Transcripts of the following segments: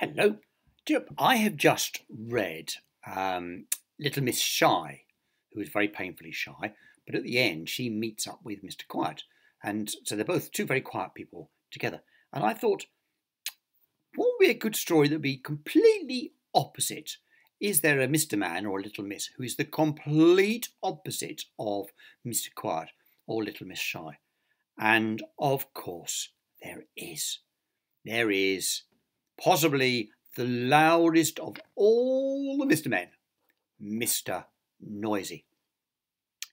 Hello. I have just read Little Miss Shy, who is very painfully shy, but at the end she meets up with Mr. Quiet. And so they're both two very quiet people together. And I thought, what would be a good story that would be completely opposite? Is there a Mr. Man or a Little Miss who is the complete opposite of Mr. Quiet or Little Miss Shy? And of course, there is. There is possibly the loudest of all the Mr. Men, Mr. Noisy.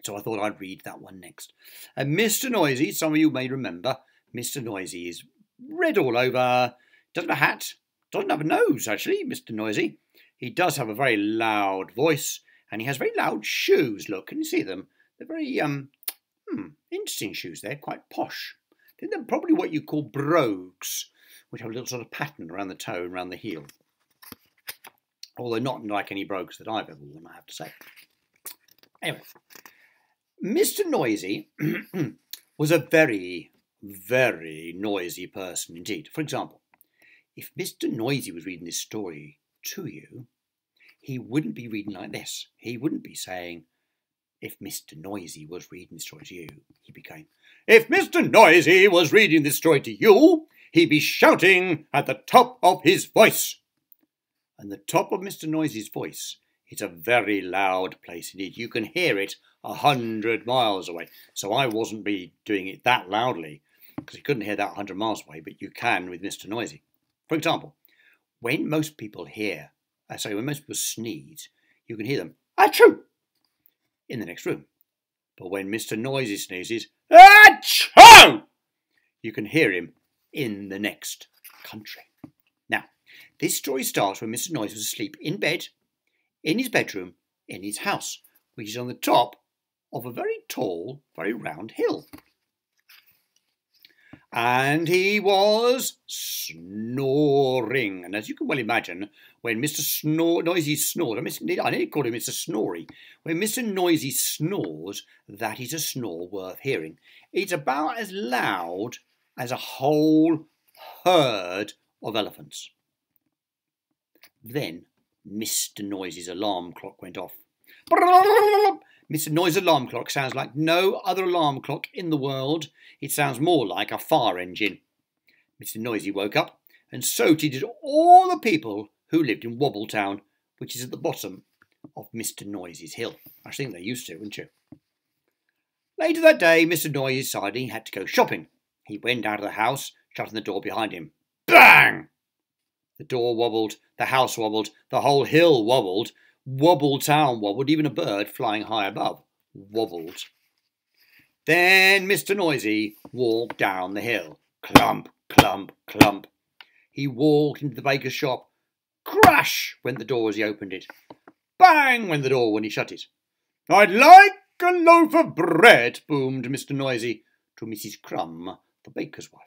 So I thought I'd read that one next. And Mr. Noisy, some of you may remember, Mr. Noisy is red all over, doesn't have a hat, doesn't have a nose actually, Mr. Noisy. He does have a very loud voice and he has very loud shoes. Look, can you see them? They're very interesting shoes. They're quite posh. They're probably what you call brogues, which have a little sort of pattern around the toe and around the heel. Although not like any brogues that I've ever worn, I have to say. Anyway, Mr. Noisy was a very, very noisy person indeed. For example, if Mr. Noisy was reading this story to you, he wouldn't be reading like this. He wouldn't be saying, if Mr. Noisy was reading this story to you, he'd be going, if Mr. Noisy was reading this story to you, he'd be shouting at the top of his voice. And the top of Mr. Noisy's voice is a very loud place indeed. You can hear it 100 miles away. So I wasn't be doing it that loudly because you couldn't hear that 100 miles away, but you can with Mr. Noisy. For example, when most people when most people sneeze, you can hear them, achoo, in the next room. But when Mr. Noisy sneezes, achoo, you can hear him in the next country. Now, this story starts when Mr. Noisy was asleep in bed, in his bedroom, in his house, which is on the top of a very tall, very round hill. And he was snoring. And as you can well imagine, when Mr. Noisy snores, I nearly called him Mr. Snory. When Mr. Noisy snores, that is a snore worth hearing. It's about as loud as a whole herd of elephants. Then Mr. Noisy's alarm clock went off. Mr. Noisy's alarm clock sounds like no other alarm clock in the world. It sounds more like a fire engine. Mr. Noisy woke up, and so did all the people who lived in Wobbletown, which is at the bottom of Mr. Noisy's hill. I think they used to, wouldn't you? Later that day, Mr. Noisy decided he had to go shopping. He went out of the house, shutting the door behind him. Bang! The door wobbled, the house wobbled, the whole hill wobbled, Wobbletown wobbled, even a bird flying high above wobbled. Then Mr. Noisy walked down the hill. Clump, clump, clump. He walked into the baker's shop. Crash went the door as he opened it. Bang went the door when he shut it. I'd like a loaf of bread, boomed Mr. Noisy to Mrs. Crumb, the baker's wife.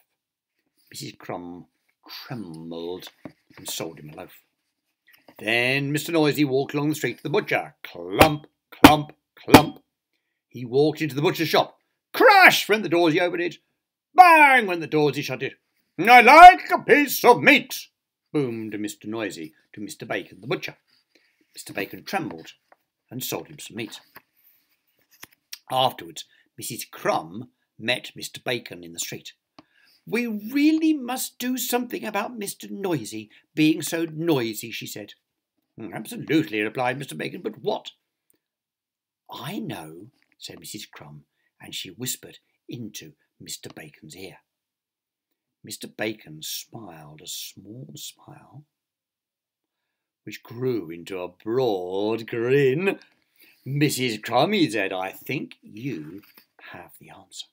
Mrs. Crumb trembled and sold him a loaf. Then Mr. Noisy walked along the street to the butcher. Clump, clump, clump. He walked into the butcher's shop. Crash went the door as he opened it. Bang went the door as he shut it. I like a piece of meat, boomed Mr. Noisy to Mr. Bacon, the butcher. Mr. Bacon trembled and sold him some meat. Afterwards, Mrs. Crumb met Mr. Bacon in the street. We really must do something about Mr. Noisy being so noisy, she said. Absolutely, replied Mr. Bacon, but what? I know, said Mrs. Crumb, and she whispered into Mr. Bacon's ear. Mr. Bacon smiled a small smile, which grew into a broad grin. Mrs. Crumb, he said, I think you have the answer.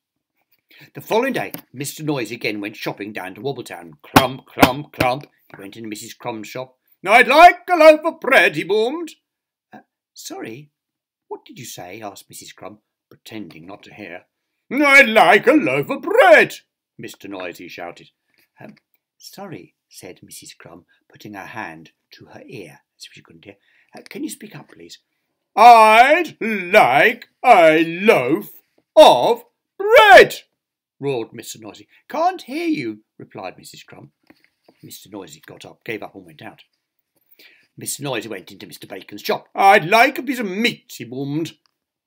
The following day, Mr. Noisy again went shopping down to Wobbletown. Clump, clump, clump. He went into Mrs. Crumb's shop. I'd like a loaf of bread, he boomed. Sorry, what did you say? Asked Mrs. Crumb, pretending not to hear. I'd like a loaf of bread, Mr. Noisy shouted. Sorry, said Mrs. Crumb, putting her hand to her ear, as if she couldn't hear. Can you speak up, please? I'd like a loaf of bread, roared Mr. Noisy. Can't hear you, replied Mrs. Crumb. Mr. Noisy got up, gave up and went out. Mr. Noisy went into Mr. Bacon's shop. "I'd like a piece of meat," he boomed.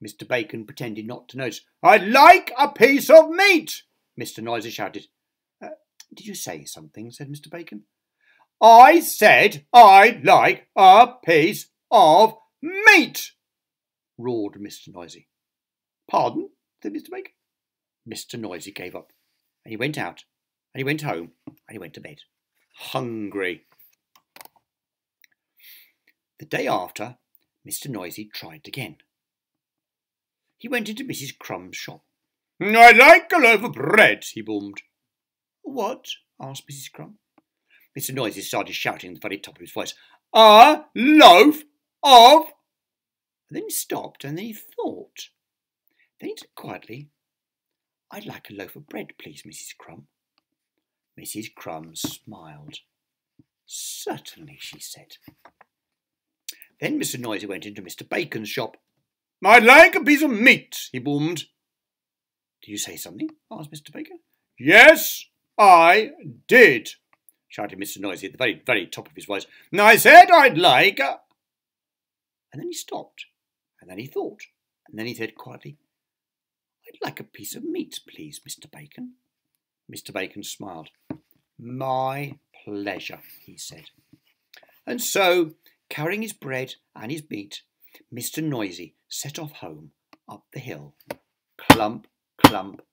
Mr. Bacon pretended not to notice. "I'd like a piece of meat," Mr. Noisy shouted. "Did you say something?" said Mr. Bacon. "I said I'd like a piece of meat," roared Mr. Noisy. "Pardon?" said Mr. Bacon. Mr. Noisy gave up, and he went out, and he went home, and he went to bed, hungry. The day after, Mr. Noisy tried again. He went into Mrs. Crumb's shop. "I'd like a loaf of bread," he boomed. "What?" asked Mrs. Crumb. Mr. Noisy started shouting at the very top of his voice, "A loaf of—" And then he stopped, and then he thought. Then he said quietly, "I'd like a loaf of bread, please, Mrs. Crumb." Mrs. Crumb smiled. "Certainly," she said. Then Mr. Noisy went into Mr. Bacon's shop. "I'd like a piece of meat," he boomed. "Did you say something?" asked Mr. Bacon. "Yes, I did," shouted Mr. Noisy at the very, very top of his voice. "I said I'd like a—" And then he stopped, and then he thought, and then he said quietly, "I'd like a piece of meat, please, Mr. Bacon." Mr. Bacon smiled. "My pleasure," he said. And so, carrying his bread and his meat, Mr. Noisy set off home up the hill. Clump, clump,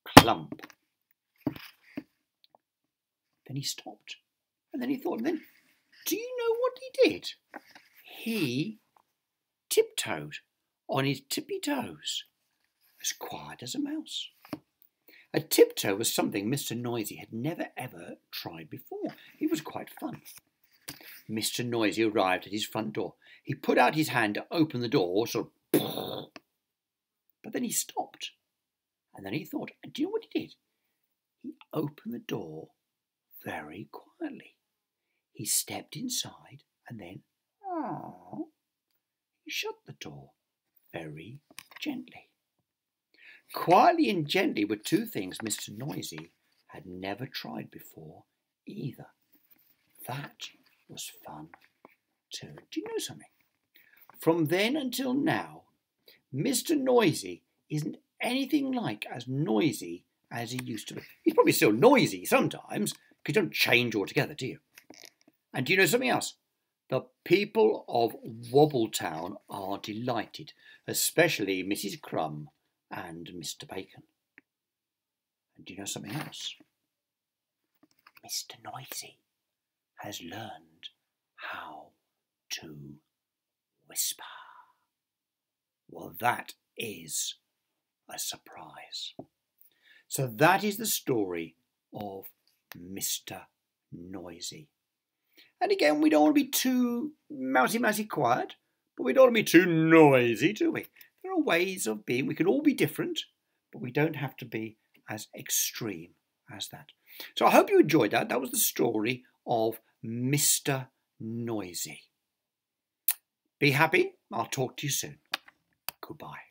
clump. Then he stopped, and then he thought, and then, do you know what he did? He tiptoed on his tippy toes, as quiet as a mouse. A tiptoe was something Mr. Noisy had never ever tried before. It was quite fun. Mr. Noisy arrived at his front door. He put out his hand to open the door, sort of, but then he stopped, and then he thought, and do you know what he did? He opened the door very quietly. He stepped inside, and then, he shut the door very gently. Quietly and gently were two things Mr. Noisy had never tried before either. That was fun too. Do you know something? From then until now, Mr. Noisy isn't anything like as noisy as he used to be. He's probably still noisy sometimes, because you don't change altogether, do you? And do you know something else? The people of Wobbletown are delighted, especially Mrs. Crumb and Mr. Bacon. And do you know something else? Mr. Noisy has learned how to whisper. Well, that is a surprise. So that is the story of Mr. Noisy. And again, we don't want to be too mousy quiet, but we don't want to be too noisy, do we? There are ways of being. We can all be different, but we don't have to be as extreme as that. So I hope you enjoyed that. That was the story of Mr. Noisy. Be happy. I'll talk to you soon. Goodbye.